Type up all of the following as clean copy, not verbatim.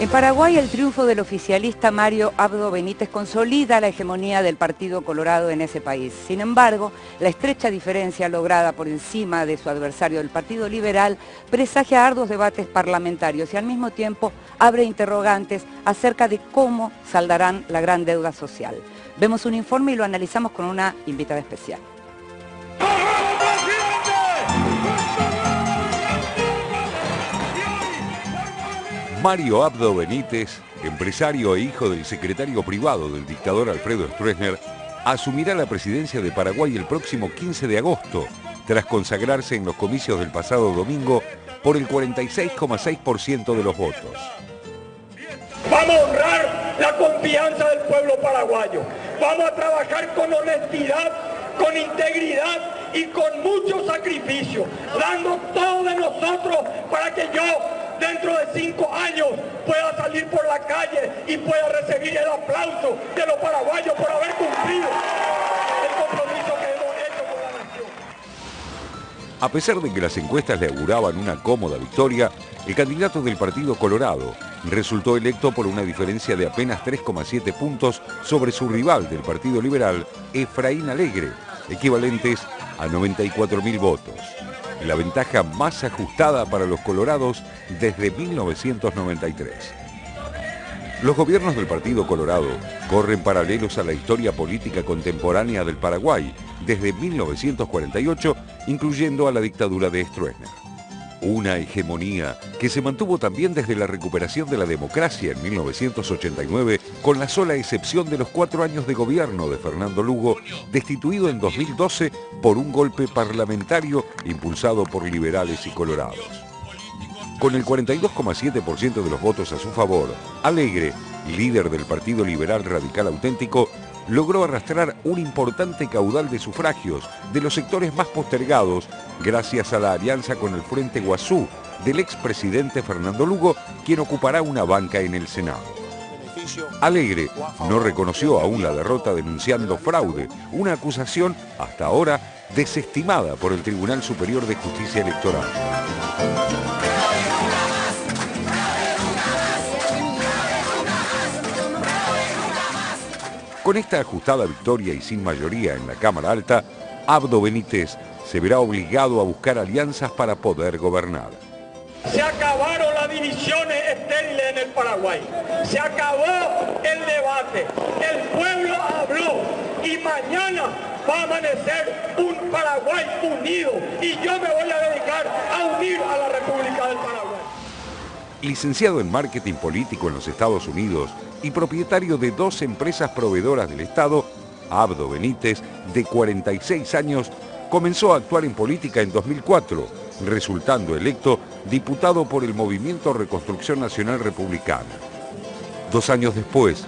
En Paraguay, el triunfo del oficialista Mario Abdo Benítez consolida la hegemonía del Partido Colorado en ese país. Sin embargo, la estrecha diferencia lograda por encima de su adversario del Partido Liberal presagia arduos debates parlamentarios y al mismo tiempo abre interrogantes acerca de cómo saldarán la gran deuda social. Vemos un informe y lo analizamos con una invitada especial. Mario Abdo Benítez, empresario e hijo del secretario privado del dictador Alfredo Stroessner, asumirá la presidencia de Paraguay el próximo 15 de agosto, tras consagrarse en los comicios del pasado domingo por el 46,6% de los votos. Vamos a honrar la confianza del pueblo paraguayo. Vamos a trabajar con honestidad, con integridad y con mucho sacrificio, dando todo de nosotros para que yo, dentro de 5 años, pueda salir por la calle y pueda recibir el aplauso de los paraguayos por haber cumplido el compromiso que hemos hecho con la nación. A pesar de que las encuestas le auguraban una cómoda victoria, el candidato del Partido Colorado resultó electo por una diferencia de apenas 3,7 puntos sobre su rival del Partido Liberal, Efraín Alegre, equivalentes a 94.000 votos. La ventaja más ajustada para los colorados desde 1993. Los gobiernos del Partido Colorado corren paralelos a la historia política contemporánea del Paraguay desde 1948, incluyendo a la dictadura de Stroessner. Una hegemonía que se mantuvo también desde la recuperación de la democracia en 1989, con la sola excepción de los 4 años de gobierno de Fernando Lugo, destituido en 2012 por un golpe parlamentario impulsado por liberales y colorados. Con el 42,7% de los votos a su favor, Alegre, líder del Partido Liberal Radical Auténtico, logró arrastrar un importante caudal de sufragios de los sectores más postergados gracias a la alianza con el Frente Guazú del expresidente Fernando Lugo, quien ocupará una banca en el Senado. Alegre no reconoció aún la derrota denunciando fraude, una acusación hasta ahora desestimada por el Tribunal Superior de Justicia Electoral. Con esta ajustada victoria y sin mayoría en la Cámara Alta, Abdo Benítez se verá obligado a buscar alianzas para poder gobernar. Se acabaron las divisiones estériles en el Paraguay. Se acabó el debate. El pueblo habló y mañana va a amanecer un Paraguay unido. Y yo me voy a dedicar a unir a la República del Paraguay. Licenciado en marketing político en los Estados Unidos y propietario de 2 empresas proveedoras del Estado, Abdo Benítez, de 46 años, comenzó a actuar en política en 2004, resultando electo diputado por el Movimiento Reconstrucción Nacional Republicana. 2 años después,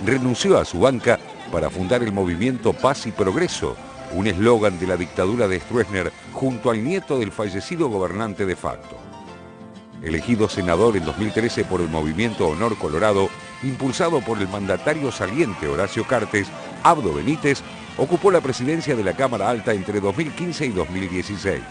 renunció a su banca para fundar el movimiento Paz y Progreso, un eslogan de la dictadura de Stroessner junto al nieto del fallecido gobernante de facto. Elegido senador en 2013 por el Movimiento Honor Colorado, impulsado por el mandatario saliente Horacio Cartes, Abdo Benítez ocupó la presidencia de la Cámara Alta entre 2015 y 2016.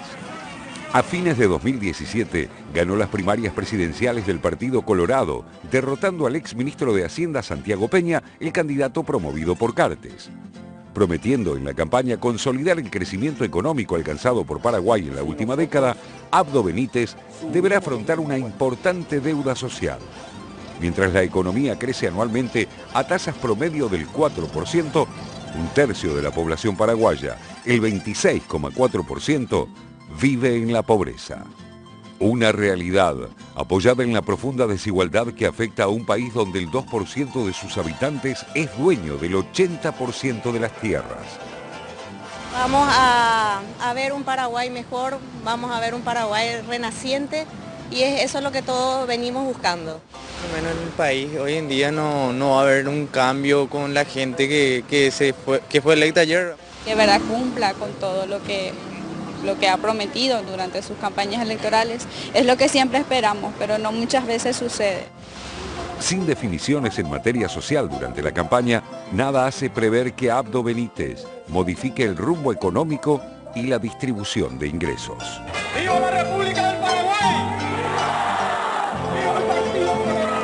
A fines de 2017 ganó las primarias presidenciales del Partido Colorado, derrotando al exministro de Hacienda Santiago Peña, el candidato promovido por Cartes. Prometiendo en la campaña consolidar el crecimiento económico alcanzado por Paraguay en la última década, Abdo Benítez deberá afrontar una importante deuda social. Mientras la economía crece anualmente a tasas promedio del 4%, un tercio de la población paraguaya, el 26,4%, vive en la pobreza. Una realidad apoyada en la profunda desigualdad que afecta a un país donde el 2% de sus habitantes es dueño del 80% de las tierras. Vamos a ver un Paraguay mejor, vamos a ver un Paraguay renaciente y eso es lo que todos venimos buscando. Bueno, en el país hoy en día no va a haber un cambio con la gente que fue electa ayer. Que verdad cumpla con todo lo que ha prometido durante sus campañas electorales. Es lo que siempre esperamos, pero no muchas veces sucede. Sin definiciones en materia social durante la campaña, nada hace prever que Abdo Benítez modifique el rumbo económico y la distribución de ingresos. ¡Viva la República del Paraguay! ¡Viva el Partido Colorado!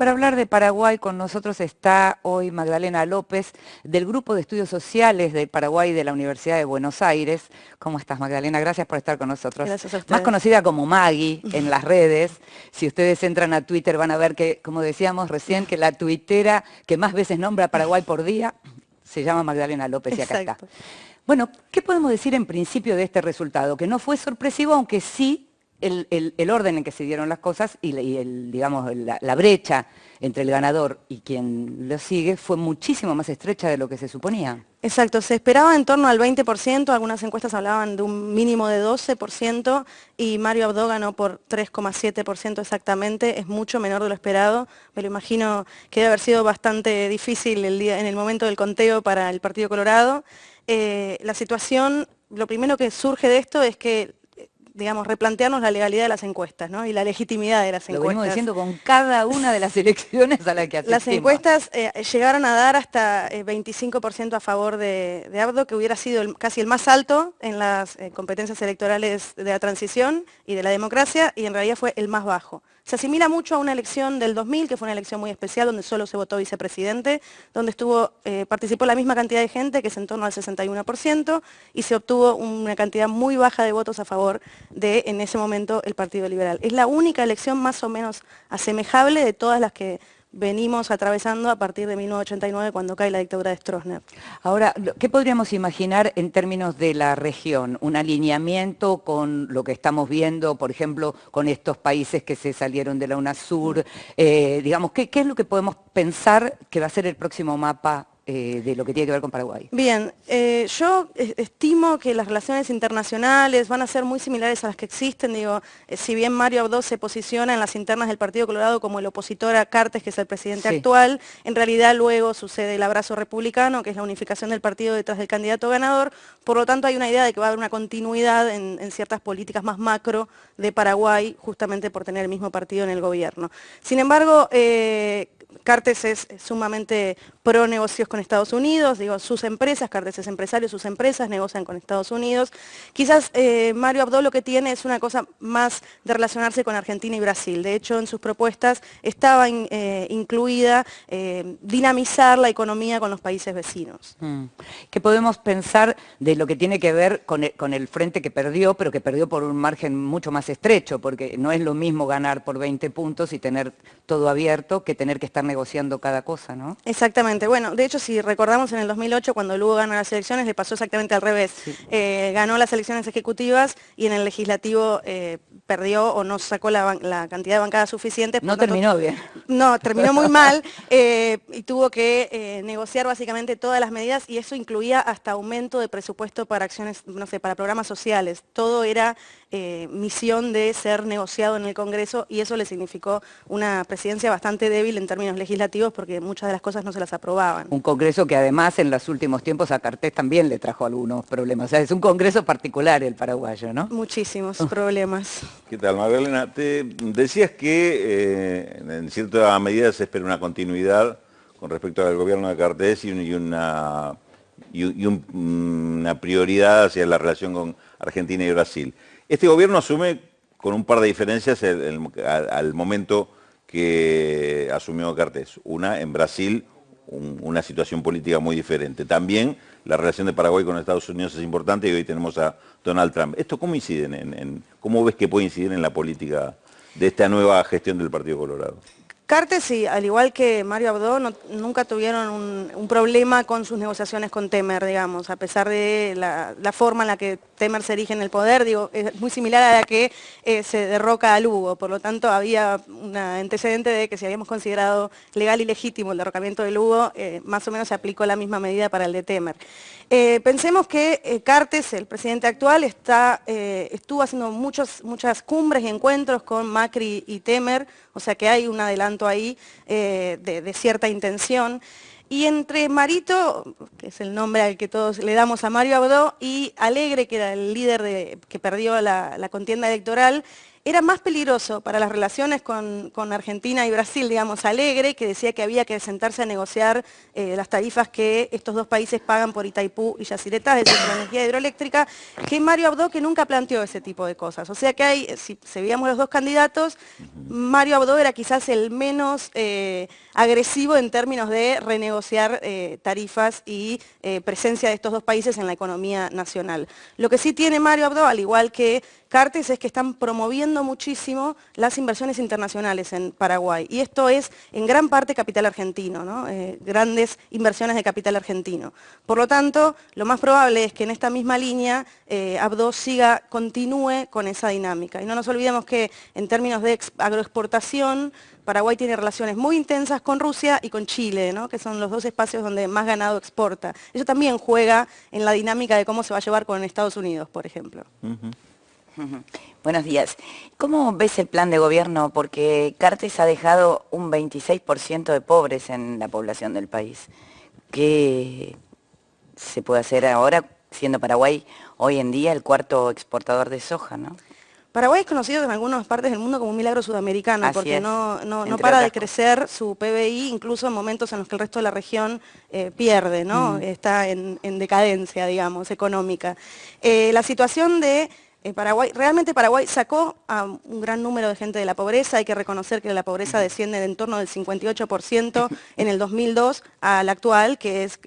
para hablar de Paraguay con nosotros está hoy Magdalena López, del Grupo de Estudios Sociales de Paraguay de la Universidad de Buenos Aires. ¿Cómo estás, Magdalena? Gracias por estar con nosotros. Gracias a ustedes. Más conocida como Maggie en las redes. Si ustedes entran a Twitter van a ver que, como decíamos recién, que la tuitera que más veces nombra a Paraguay por día se llama Magdalena López y acá está. Bueno, ¿qué podemos decir en principio de este resultado? Que no fue sorpresivo, aunque sí el orden en que se dieron las cosas y digamos, la brecha entre el ganador y quien lo sigue fue muchísimo más estrecha de lo que se suponía. Exacto, se esperaba en torno al 20%, algunas encuestas hablaban de un mínimo de 12% y Mario Abdo ganó por 3,7% exactamente, es mucho menor de lo esperado. Me lo imagino que debe haber sido bastante difícil en el momento del conteo para el Partido Colorado. La situación, lo primero que surge de esto es que, digamos, replantearnos la legalidad de las encuestas, ¿no? Y la legitimidad de las encuestas. Lo venimos diciendo con cada una de las elecciones a las que asistimos. Las encuestas llegaron a dar hasta 25% a favor de Abdo, que hubiera sido casi el más alto en las competencias electorales de la transición y de la democracia, y en realidad fue el más bajo. Se asimila mucho a una elección del 2000, que fue una elección muy especial, donde solo se votó vicepresidente, donde participó la misma cantidad de gente, que es en torno al 61%, y se obtuvo una cantidad muy baja de votos a favor de, en ese momento, el Partido Liberal. Es la única elección más o menos asemejable de todas las que venimos atravesando a partir de 1989, cuando cae la dictadura de Stroessner. Ahora, ¿qué podríamos imaginar en términos de la región? ¿Un alineamiento con lo que estamos viendo, por ejemplo, con estos países que se salieron de la UNASUR? Digamos, ¿qué es lo que podemos pensar que va a ser el próximo mapa de lo que tiene que ver con Paraguay? Bien, yo estimo que las relaciones internacionales van a ser muy similares a las que existen. Digo, si bien Mario Abdo se posiciona en las internas del Partido Colorado como el opositor a Cartes, que es el presidente actual, en realidad luego sucede el abrazo republicano, que es la unificación del partido detrás del candidato ganador. Por lo tanto, hay una idea de que va a haber una continuidad en ciertas políticas más macro de Paraguay, justamente por tener el mismo partido en el gobierno. Sin embargo, Cartes es sumamente pro negocios con Estados Unidos, digo, sus empresas, Cartes es empresario, sus empresas negocian con Estados Unidos. Quizás Mario Abdo lo que tiene es una cosa más de relacionarse con Argentina y Brasil. De hecho, en sus propuestas estaba incluida dinamizar la economía con los países vecinos. ¿Qué podemos pensar de lo que tiene que ver con el frente que perdió, pero que perdió por un margen mucho más estrecho? Porque no es lo mismo ganar por 20 puntos y tener todo abierto que tener que estar negociando cada cosa, ¿no? Exactamente. Bueno, de hecho, si recordamos en el 2008, cuando Lugo ganó las elecciones, le pasó exactamente al revés. Sí. Ganó las elecciones ejecutivas y en el legislativo perdió o no sacó la cantidad de bancadas suficientes. No terminó bien. No, terminó muy mal y tuvo que negociar básicamente todas las medidas, y eso incluía hasta aumento de presupuesto para acciones, no sé, para programas sociales. Todo era misión de ser negociado en el Congreso, y eso le significó una presidencia bastante débil en términos legislativos, porque muchas de las cosas no se las aprobaban. Un Congreso que además en los últimos tiempos a Cartes también le trajo algunos problemas. O sea, es un Congreso particular el paraguayo, ¿no? Muchísimos problemas. ¿Qué tal, Magdalena? Te decías que en cierta medida se espera una continuidad con respecto al gobierno de Cartes y una prioridad hacia la relación con Argentina y Brasil. Este gobierno asume con un par de diferencias al momento que asumió Cartes. Una, en Brasil, una situación política muy diferente. También la relación de Paraguay con Estados Unidos es importante, y hoy tenemos a Donald Trump. ¿Esto cómo incide cómo ves que puede incidir en la política de esta nueva gestión del Partido Colorado? Cartes, sí, al igual que Mario Abdo, nunca tuvieron un problema con sus negociaciones con Temer, digamos, a pesar de la forma en la que Temer se erige en el poder. Digo, es muy similar a la que se derroca a Lugo. Por lo tanto, había un antecedente de que si habíamos considerado legal y legítimo el derrocamiento de Lugo, más o menos se aplicó la misma medida para el de Temer. Pensemos que Cartes, el presidente actual, estuvo haciendo muchas cumbres y encuentros con Macri y Temer, o sea que hay un adelanto ahí de cierta intención. Y entre Marito, que es el nombre al que todos le damos a Mario Abdo, y Alegre, que era el líder que perdió la contienda electoral, era más peligroso para las relaciones con Argentina y Brasil, digamos, Alegre, que decía que había que sentarse a negociar las tarifas que estos dos países pagan por Itaipú y Yacyretá, es decir, por la energía hidroeléctrica, que Mario Abdo, que nunca planteó ese tipo de cosas. O sea que hay, si veíamos los dos candidatos, Mario Abdo era quizás el menos agresivo en términos de renegociar tarifas y presencia de estos dos países en la economía nacional. Lo que sí tiene Mario Abdo, al igual que Cartes, es que están promoviendo muchísimo las inversiones internacionales en Paraguay. Y esto es en gran parte capital argentino, ¿no? Grandes inversiones de capital argentino. Por lo tanto, lo más probable es que en esta misma línea Abdo continúe con esa dinámica. Y no nos olvidemos que en términos de agroexportación, Paraguay tiene relaciones muy intensas con Rusia y con Chile, ¿no? Que son los dos espacios donde más ganado exporta. Eso también juega en la dinámica de cómo se va a llevar con Estados Unidos, por ejemplo. Buenos días. ¿Cómo ves el plan de gobierno? Porque Cartes ha dejado un 26% de pobres en la población del país. ¿Qué se puede hacer ahora, siendo Paraguay hoy en día el cuarto exportador de soja, ¿no? Paraguay es conocido en algunas partes del mundo como un milagro sudamericano, porque no para de crecer su PBI, incluso en momentos en los que el resto de la región pierde, ¿no? Está en decadencia, digamos, económica. La situación de Paraguay, realmente Paraguay sacó a un gran número de gente de la pobreza. Hay que reconocer que la pobreza desciende de en torno del 58% en el 2002 al actual, que es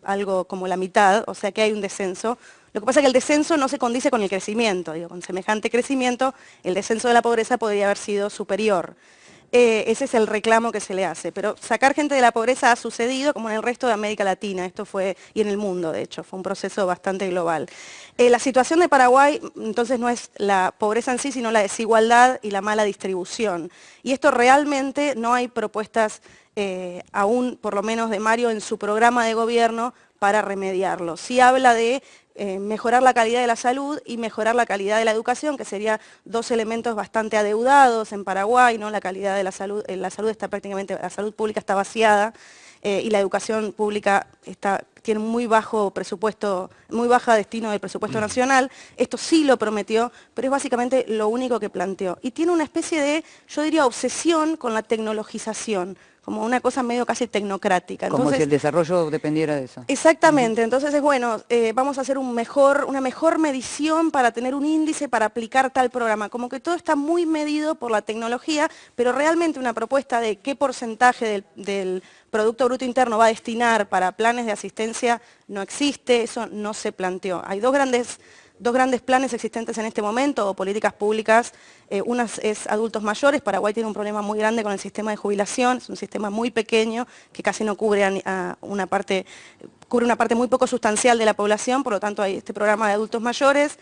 algo como la mitad, o sea que hay un descenso. Lo que pasa es que el descenso no se condice con el crecimiento, digo, con semejante crecimiento el descenso de la pobreza podría haber sido superior. Ese es el reclamo que se le hace, pero sacar gente de la pobreza ha sucedido como en el resto de América Latina, esto fue, y en el mundo de hecho, fue un proceso bastante global. La situación de Paraguay entonces no es la pobreza en sí, sino la desigualdad y la mala distribución. Y esto realmente no hay propuestas aún, por lo menos de Mario, en su programa de gobierno para remediarlo. Sí habla de mejorar la calidad de la salud y mejorar la calidad de la educación, que serían dos elementos bastante adeudados en Paraguay, ¿no? La calidad de la salud está prácticamente, la salud pública está vaciada y la educación pública tiene muy bajo presupuesto, muy baja destino del presupuesto nacional. Esto sí lo prometió, pero es básicamente lo único que planteó. Y tiene una especie de, yo diría, obsesión con la tecnologización, como una cosa medio casi tecnocrática. Entonces, como si el desarrollo dependiera de eso. Exactamente, entonces es bueno, vamos a hacer una mejor medición para tener un índice para aplicar tal programa. Como que todo está muy medido por la tecnología, pero realmente una propuesta de qué porcentaje del Producto Bruto Interno va a destinar para planes de asistencia no existe, eso no se planteó. Hay dos grandes planes existentes en este momento, o políticas públicas. Una es adultos mayores. Paraguay tiene un problema muy grande con el sistema de jubilación, es un sistema muy pequeño que casi no cubre cubre una parte muy poco sustancial de la población, por lo tanto hay este programa de adultos mayores.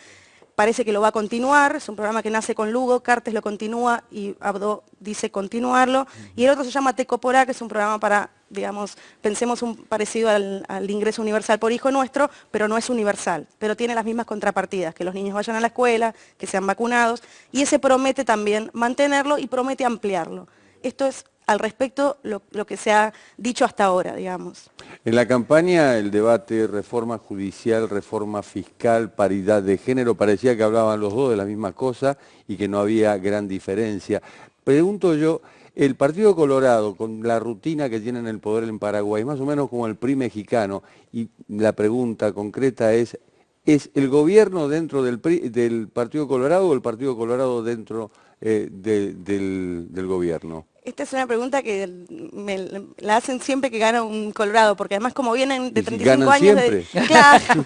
Parece que lo va a continuar, es un programa que nace con Lugo, Cartes lo continúa y Abdo dice continuarlo. Y el otro se llama Tecoporá, que es un programa para, digamos, pensemos parecido al ingreso universal por hijo nuestro, pero no es universal, pero tiene las mismas contrapartidas, que los niños vayan a la escuela, que sean vacunados, y ese promete también mantenerlo y promete ampliarlo. Esto es al respecto lo que se ha dicho hasta ahora, digamos. En la campaña, el debate reforma judicial, reforma fiscal, paridad de género, parecía que hablaban los dos de la misma cosa y que no había gran diferencia. Pregunto yo, el Partido Colorado, con la rutina que tiene en el poder en Paraguay, más o menos como el PRI mexicano, y la pregunta concreta ¿es el gobierno dentro del Partido Colorado o el Partido Colorado dentro del gobierno? Esta es una pregunta que la hacen siempre que gana un Colorado, porque además como vienen de 35 años claro,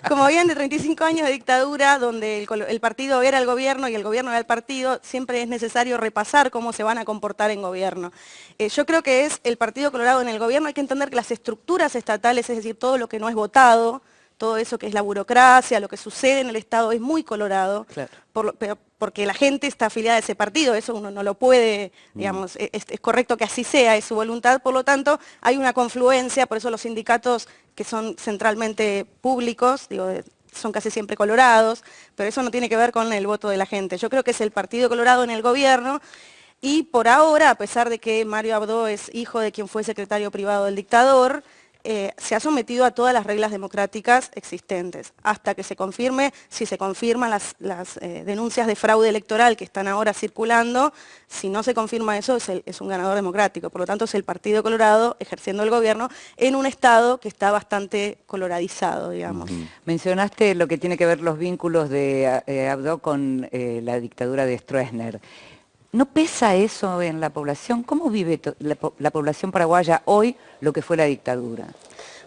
como vienen de 35 años de dictadura, donde el partido era el gobierno y el gobierno era el partido, siempre es necesario repasar cómo se van a comportar en gobierno. Yo creo que es el Partido Colorado en el gobierno. Hay que entender que las estructuras estatales, es decir, todo lo que no es votado, todo eso que es la burocracia, lo que sucede en el Estado es muy colorado, claro. Porque la gente está afiliada a ese partido, eso uno no lo puede, digamos, es correcto que así sea, es su voluntad, por lo tanto hay una confluencia, por eso los sindicatos que son centralmente públicos, digo, son casi siempre colorados, pero eso no tiene que ver con el voto de la gente. Yo creo que es el Partido Colorado en el gobierno. Y por ahora, a pesar de que Mario Abdo es hijo de quien fue secretario privado del dictador, se ha sometido a todas las reglas democráticas existentes, hasta que se confirme, si se confirman las denuncias de fraude electoral que están ahora circulando. Si no se confirma eso, es un ganador democrático. Por lo tanto, es el Partido Colorado ejerciendo el gobierno en un estado que está bastante coloradizado, digamos. Mencionaste lo que tiene que ver los vínculos de Abdo con la dictadura de Stroessner. ¿No pesa eso en la población? ¿Cómo vive la población paraguaya hoy lo que fue la dictadura?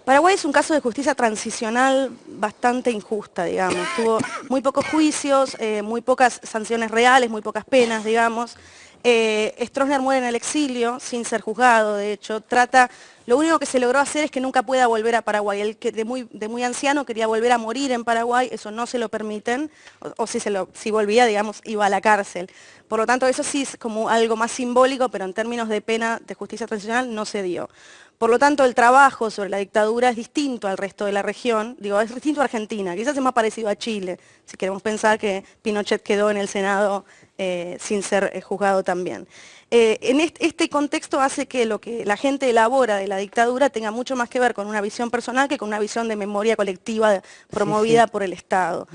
Paraguay es un caso de justicia transicional bastante injusta, digamos. Tuvo muy pocos juicios, muy pocas sanciones reales, muy pocas penas, digamos. Stroessner muere en el exilio, sin ser juzgado, de hecho. Lo único que se logró hacer es que nunca pueda volver a Paraguay. Él que de muy anciano quería volver a morir en Paraguay, eso no se lo permiten, o si volvía, digamos, iba a la cárcel. Por lo tanto, eso sí es como algo más simbólico, pero en términos de pena de justicia transicional no se dio. Por lo tanto, el trabajo sobre la dictadura es distinto al resto de la región, es distinto a Argentina, quizás es más parecido a Chile, si queremos pensar que Pinochet quedó en el Senado sin ser juzgado también. En este contexto hace que lo que la gente elabora de la dictadura tenga mucho más que ver con una visión personal que con una visión de memoria colectiva promovida por el Estado.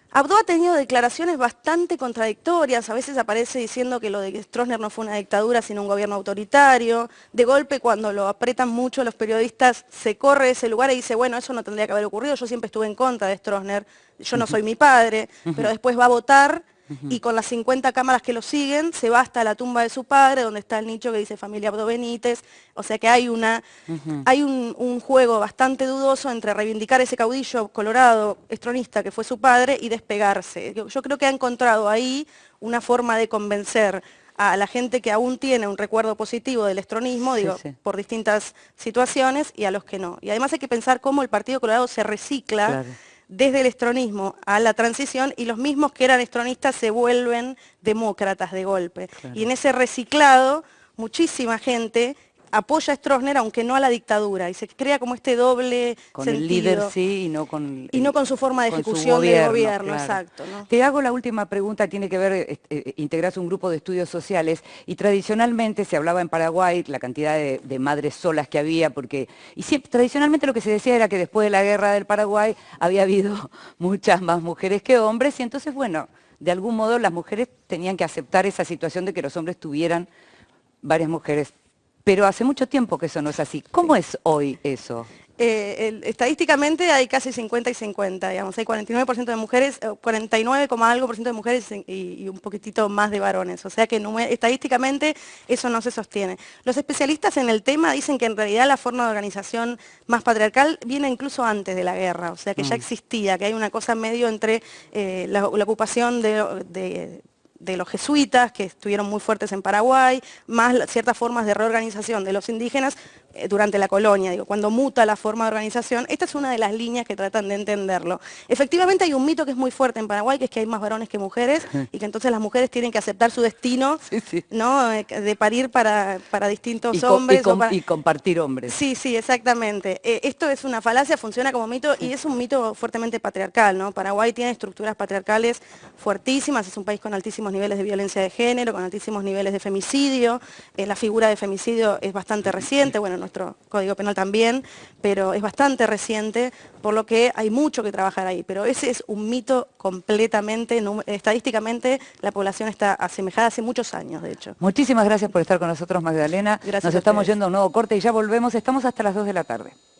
Abdo ha tenido declaraciones bastante contradictorias, a veces aparece diciendo que lo de Stroessner no fue una dictadura sino un gobierno autoritario. De golpe, cuando lo apretan mucho los periodistas, se corre de ese lugar y dice, bueno, eso no tendría que haber ocurrido, yo siempre estuve en contra de Stroessner, yo no soy mi padre, pero después va a votar y con las 50 cámaras que lo siguen se va hasta la tumba de su padre, donde está el nicho que dice familia Abdo Benítez. O sea que hay un juego bastante dudoso entre reivindicar ese caudillo colorado, estronista que fue su padre, y despegarse. Yo creo que ha encontrado ahí una forma de convencer a la gente que aún tiene un recuerdo positivo del estronismo, por distintas situaciones, y a los que no. Y además hay que pensar cómo el Partido Colorado se recicla desde el estronismo a la transición, y los mismos que eran estronistas se vuelven demócratas de golpe. Y en ese reciclado, muchísima gente apoya a Stroessner, aunque no a la dictadura, y se crea como este doble con sentido. El líder sí, y no con su forma de ejecución del gobierno, exacto, ¿no? Te hago la última pregunta, tiene que ver, integrás un grupo de estudios sociales, y tradicionalmente se hablaba en Paraguay la cantidad de madres solas que había, tradicionalmente lo que se decía era que después de la guerra del Paraguay había habido muchas más mujeres que hombres, y entonces, bueno, de algún modo las mujeres tenían que aceptar esa situación de que los hombres tuvieran varias mujeres. Pero hace mucho tiempo que eso no es así. ¿Cómo es hoy eso? Estadísticamente hay casi 50 y 50, digamos. Hay 49% de mujeres, 49, algo por ciento de mujeres y un poquitito más de varones. O sea que estadísticamente eso no se sostiene. Los especialistas en el tema dicen que en realidad la forma de organización más patriarcal viene incluso antes de la guerra. O sea que ya existía, que hay una cosa medio entre la ocupación de los jesuitas, que estuvieron muy fuertes en Paraguay, más ciertas formas de reorganización de los indígenas durante la colonia, cuando muta la forma de organización. Esta es una de las líneas que tratan de entenderlo. Efectivamente hay un mito que es muy fuerte en Paraguay, que es que hay más varones que mujeres, y que entonces las mujeres tienen que aceptar su destino, ¿no? De parir para distintos hombres. Y compartir hombres. Sí, exactamente. Esto es una falacia, funciona como mito, y es un mito fuertemente patriarcal, ¿no? Paraguay tiene estructuras patriarcales fuertísimas, es un país con altísimos niveles de violencia de género, con altísimos niveles de femicidio. La figura de femicidio es bastante reciente, bueno, nuestro Código Penal también, pero es bastante reciente, por lo que hay mucho que trabajar ahí. Pero ese es un mito completamente, estadísticamente la población está asemejada hace muchos años, de hecho. Muchísimas gracias por estar con nosotros, Magdalena. Gracias. Nos estamos yendo a un nuevo corte y ya volvemos. Estamos hasta las 2 de la tarde.